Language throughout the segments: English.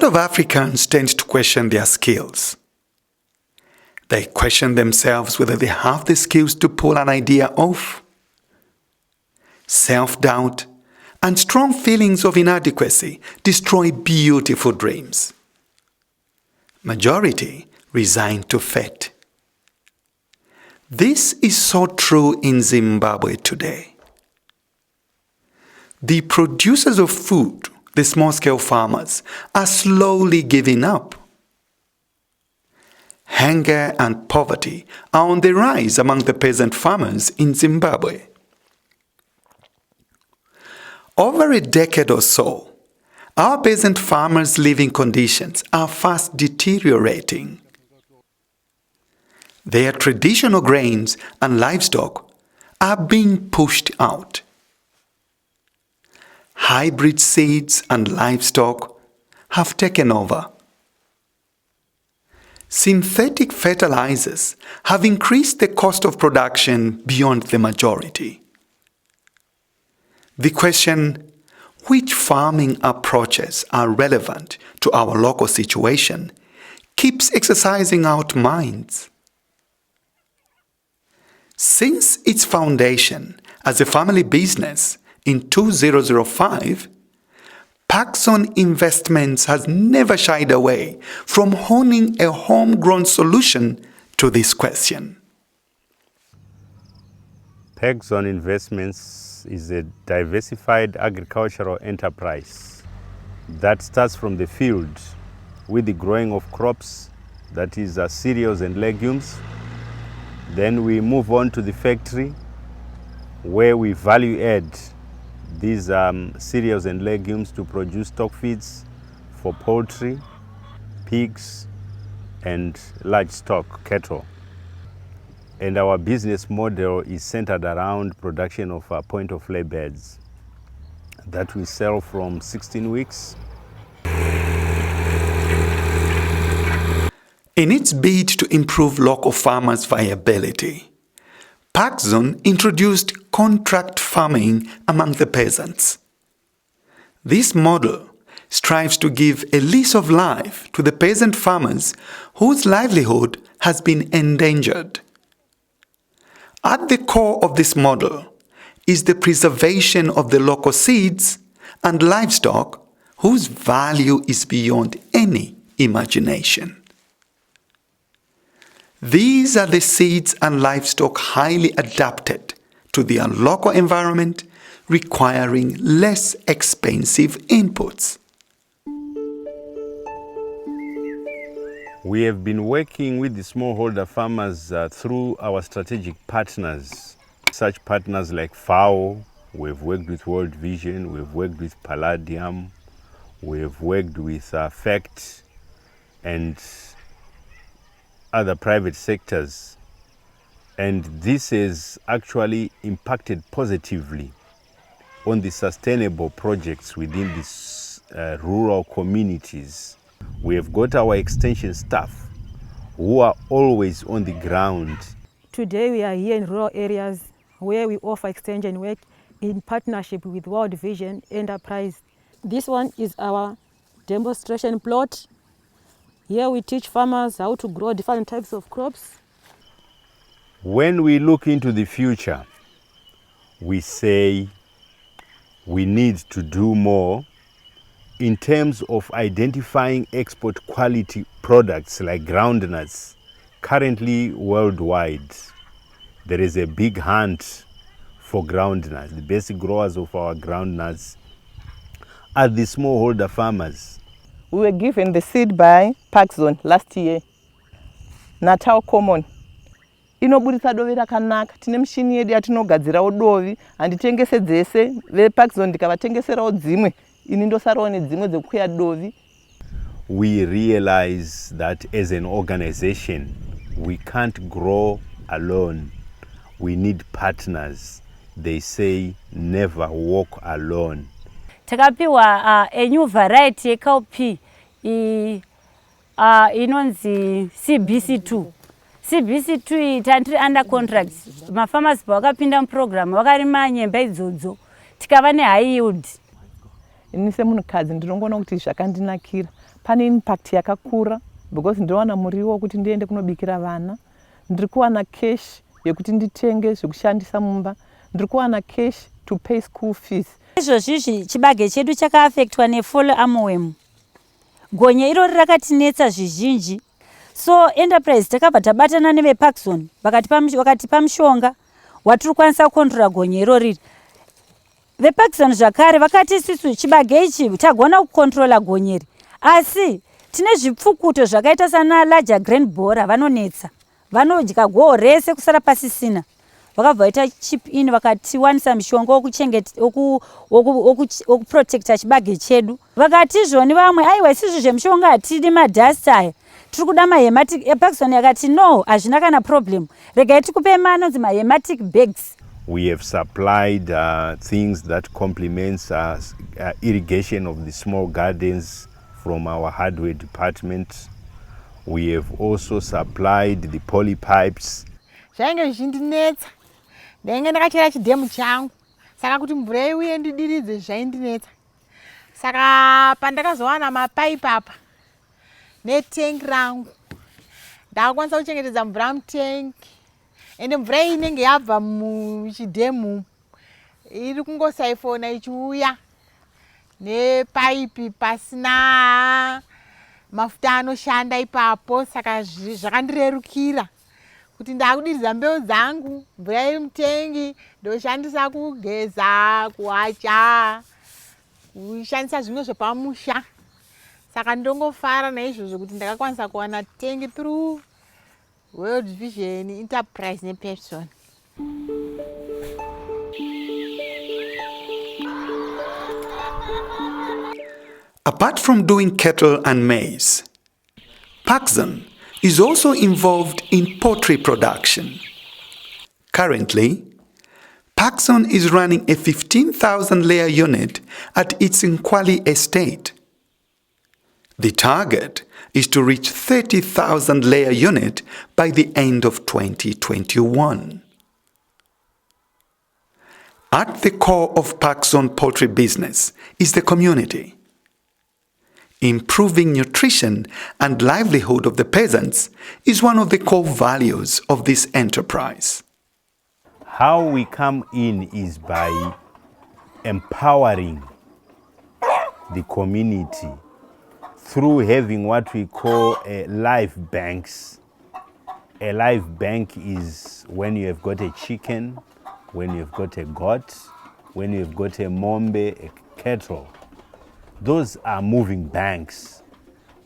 lot of Africans tend to question their skills. They question themselves whether they have the skills to pull an idea off. Self-doubt and strong feelings of inadequacy destroy beautiful dreams. Majority resign to fate. This is so true in Zimbabwe today. The producers of food, the small-scale farmers, are slowly giving up. Hunger and poverty are on the rise among the peasant farmers in Zimbabwe. Over a decade or so, our peasant farmers' living conditions are fast deteriorating. Their traditional grains and livestock are being pushed out. Hybrid seeds and livestock have taken over. Synthetic fertilizers have increased the cost of production beyond the majority. The question, which farming approaches are relevant to our local situation, keeps exercising our minds. Since its foundation as a family business in 2005, Packzone Investments has never shied away from honing a homegrown solution to this question. Packzone Investments is a diversified agricultural enterprise that starts from the field with the growing of crops, that is cereals and legumes. Then we move on to the factory where we value add these cereals and legumes to produce stock feeds for poultry, pigs, and livestock, cattle. And our business model is centered around production of point-of-lay beds that we sell from 16 weeks. In its bid to improve local farmers' viability, Packzone introduced contract farming among the peasants. This model strives to give a lease of life to the peasant farmers whose livelihood has been endangered. At the core of this model is the preservation of the local seeds and livestock whose value is beyond any imagination. These are the seeds and livestock highly adapted to their local environment, requiring less expensive inputs. We have been working with the smallholder farmers through our strategic partners. Such partners like FAO, we've worked with World Vision, we've worked with Palladium, we've worked with FACT and other private sectors. And this has actually impacted positively on the sustainable projects within these rural communities. We have got our extension staff who are always on the ground. Today we are here in rural areas where we offer extension work in partnership with World Vision Enterprise. This one is our demonstration plot. Here we teach farmers how to grow different types of crops. When we look into the future, we say we need to do more in terms of identifying export quality products like groundnuts. Currently worldwide, there is a big hunt for groundnuts. The basic growers of our groundnuts are the smallholder farmers. We were given the seed by Packzone last year. Natal Common. Inoburitsa dovi rakanaka. Tine mishini yedu yatinogadzirawo dovi handitengese dzese vePackzone ndikavatengeserawo dzimwe. Ini ndosarawo nedzimwe dzekukwira dovi. We realize that as an organization we can't grow alone. We need partners. They say never walk alone. Takapiwa a new variety yekaupi inonzi CBC2. CBC2 tandiri under contract. Mafarmers vakapinda muprogram vakarima nyemba idzodzo tikava nehigh yield. Ini semunhukadzi ndinongoona kuti zvakandinakira pane impact yakakura because ndinowana muriwo wekuti ndiende kunobikira vana, ndiri kuwana cash yekuti nditenge zvekushandisa mumba, ndiri kuwana cash to pay school fees. Izvozvi chibage chedu chakaafektwa nefull armyworm. Gonye irori rakatinetsa zvizhinji. So enterprise takabva tabatana nevePackzone vakatipa mushonga watiri kwanisa kukontrola gonye irori. VePackzone zvakare vakati isusu chibage ichi tagona kukontrola gonyeri, asi tine zvipfukuto zvakaita sana larger grain borer vanonetsa, vanodya goho rese kusara pasisina. Vakabva vaita chip in vakatiwanisa mishonga wokuprotecta chibage chedu. Vakati zvoni vamwe aiwa isusu zvemishonga hatidi madhasti aya, tiri kuda mahematic. EPackzone yakati no, hazvina kana problem, regai tikupe manonzi mahematic bags. We have supplied things that complements irrigation of the small gardens from our hardware department. We have also supplied the poly pipes. Zvainge zvichindinetsa, ndainge ndakachera chidhemu changu, saka kuti mvura iuye ndidiridze zvaindinetsa. Saka pandakazowana mapaipi apa netengi rangu, ndakakwanisa kuchengetedza mvura mutengi. Ende mvura iyi inenge yabva muchidhemu iri kungosaifona ichiuya nepaipi pasina mafuta anoshanda ipapo. Saka zvakandirerukira kuti ndakudiridza mbeu dzangu, mvura iri mutengi, ndoshandisa kugeza, kuwacha, kushandisa zvimwe zvepamusha. Saka ndongofara naizvozvo kuti ndakakwanisa kuwana tengi through World Vision Enterprise nePackzone. Apart from doing cattle and maize, Packzone is also involved in poultry production. Currently, Packzone is running a 15,000 layer unit at its Nkwali estate. The target is to reach 30,000 layer unit by the end of 2021. At the core of Packzone poultry business is the community. Improving nutrition and livelihood of the peasants is one of the core values of this enterprise. How we come in is by empowering the community through having what we call live banks. A live bank is when you have got a chicken, when you have got a goat, when you have got a mombe, a cattle. Those are moving banks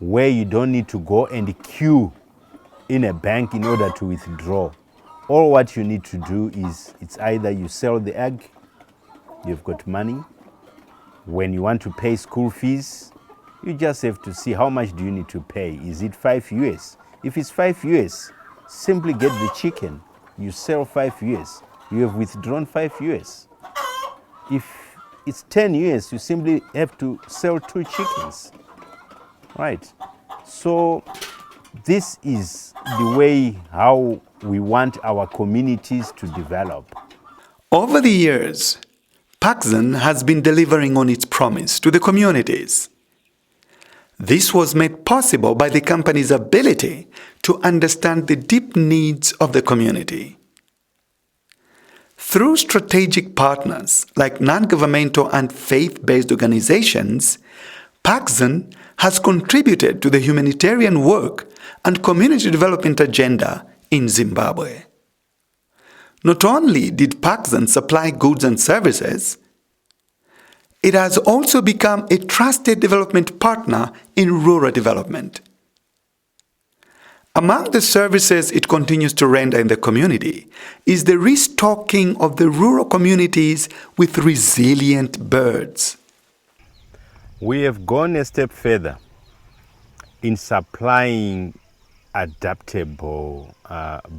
where you don't need to go and queue in a bank in order to withdraw. All what you need to do is, it's either you sell the egg, you've got money. When you want to pay school fees, you just have to see how much do you need to pay. Is it $5? If it's $5, simply get the chicken. You sell $5. You have withdrawn $5. If it's $10, you simply have to sell 2 chickens. Right? So this is the way how we want our communities to develop. Over the years, Packzone has been delivering on its promise to the communities. This was made possible by the company's ability to understand the deep needs of the community. Through strategic partners like non-governmental and faith-based organizations, Packzone has contributed to the humanitarian work and community development agenda in Zimbabwe. Not only did Packzone supply goods and services, it has also become a trusted development partner in rural development. Among the services it continues to render in the community is the restocking of the rural communities with resilient birds. We have gone a step further in supplying adaptable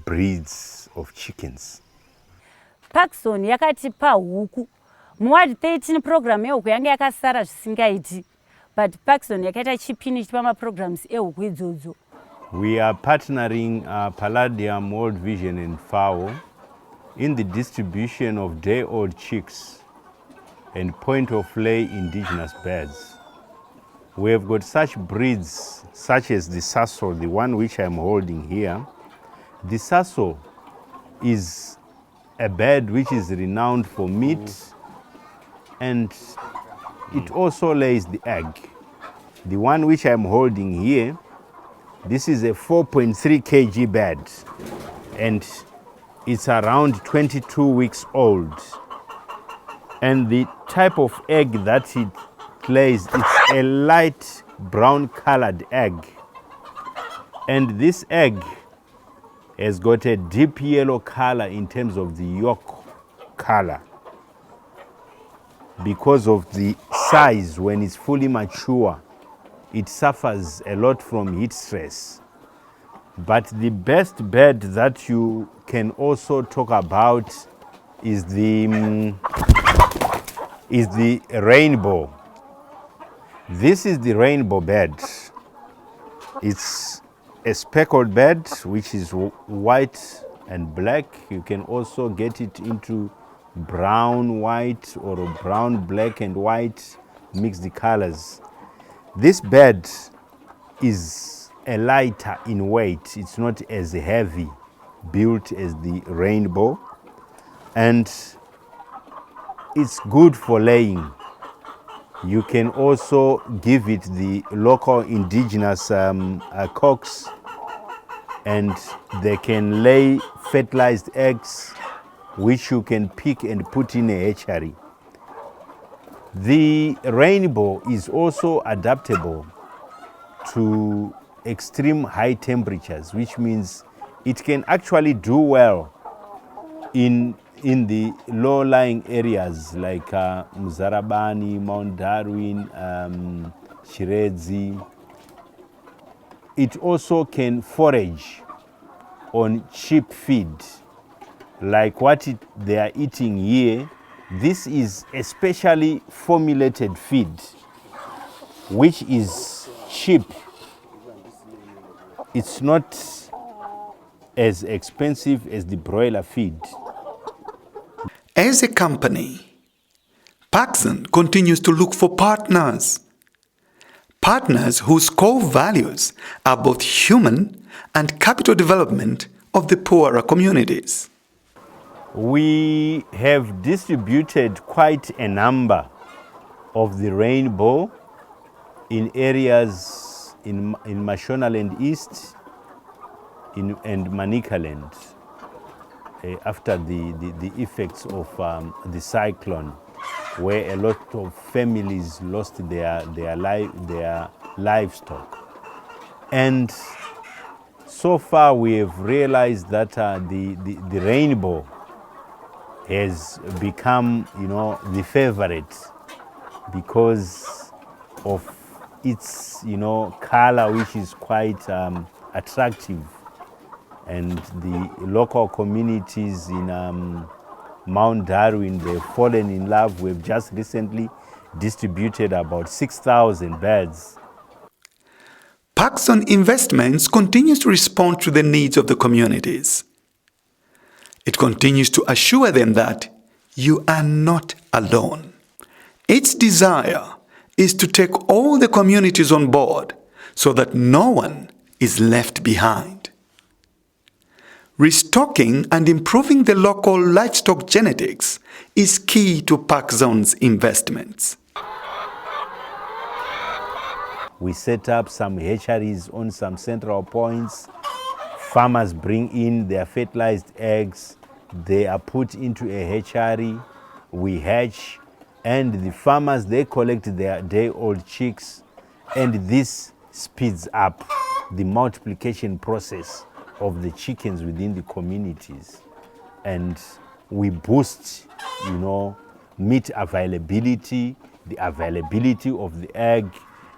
breeds of chickens. Packzone yakatipa huku. Muward 13 program yehuku yange yakasara zvisingaiti, but Packzone yakaita chipini ichipa maprograms ehuku idzodzo. We are partnering Palladium, World Vision and FAO in the distribution of day-old chicks and point-of-lay indigenous birds. We have got such breeds, such as the Sasso, the one which I'm holding here. The Sasso is a bird which is renowned for meat, and it also lays the egg. The one which I'm holding here, this is a 4.3 kg bird, and it's around 22 weeks old. And the type of egg that it lays, it's a light brown colored egg. And this egg has got a deep yellow color in terms of the yolk color. Because of the size, when it's fully mature, it suffers a lot from heat stress. But the best bird that you can also talk about is the rainbow. This is the rainbow bird. It's a speckled bird which is white and black. You can also get it into brown, white, or brown, black and white, mixed colors. This bird is a lighter in weight. It's not as heavy built as the rainbow, and it's good for laying. You can also give it the local indigenous cocks, and they can lay fertilized eggs which you can pick and put in a hatchery. The rainbow is also adaptable to extreme high temperatures, which means it can actually do well in the low-lying areas like Mzarabani, Mount Darwin, Chiredzi. It also can forage on cheap feed, like what they are eating here. This is a specially formulated feed, which is cheap. It's not as expensive as the broiler feed. As a company, Packzone continues to look for partners. Partners whose core values are both human and capital development of the poorer communities. We have distributed quite a number of the rainbow in areas in Mashonaland East and Manicaland after the effects of the cyclone, where a lot of families lost their livestock. And so far we have realized that the rainbow has become, the favorite because of its, color, which is quite attractive. And the local communities in Mount Darwin, they've fallen in love. We've just recently distributed about 6,000 birds. Packzone Investments continues to respond to the needs of the communities. It continues to assure them that you are not alone. Its desire is to take all the communities on board so that no one is left behind. Restocking and improving the local livestock genetics is key to Packzone's investments. We set up some hatcheries on some central points. Farmers bring in their fertilized eggs. They are put into a hatchery. We hatch, and the farmers, they collect their day-old chicks, and this speeds up the multiplication process of the chickens within the communities. And we boost, meat availability, the availability of the egg,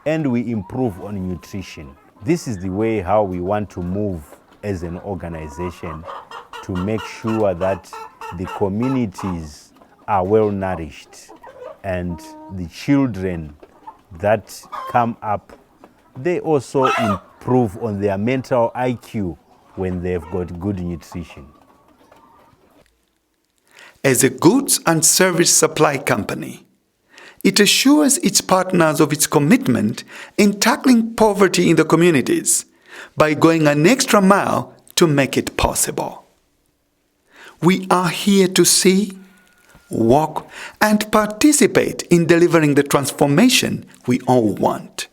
and we improve on nutrition. This is the way how we want to move as an organization to make sure that the communities are well nourished, and the children that come up, they also improve on their mental IQ when they've got good nutrition. As a goods and service supply company, it assures its partners of its commitment in tackling poverty in the communities by going an extra mile to make it possible. We are here to see, walk, and participate in delivering the transformation we all want.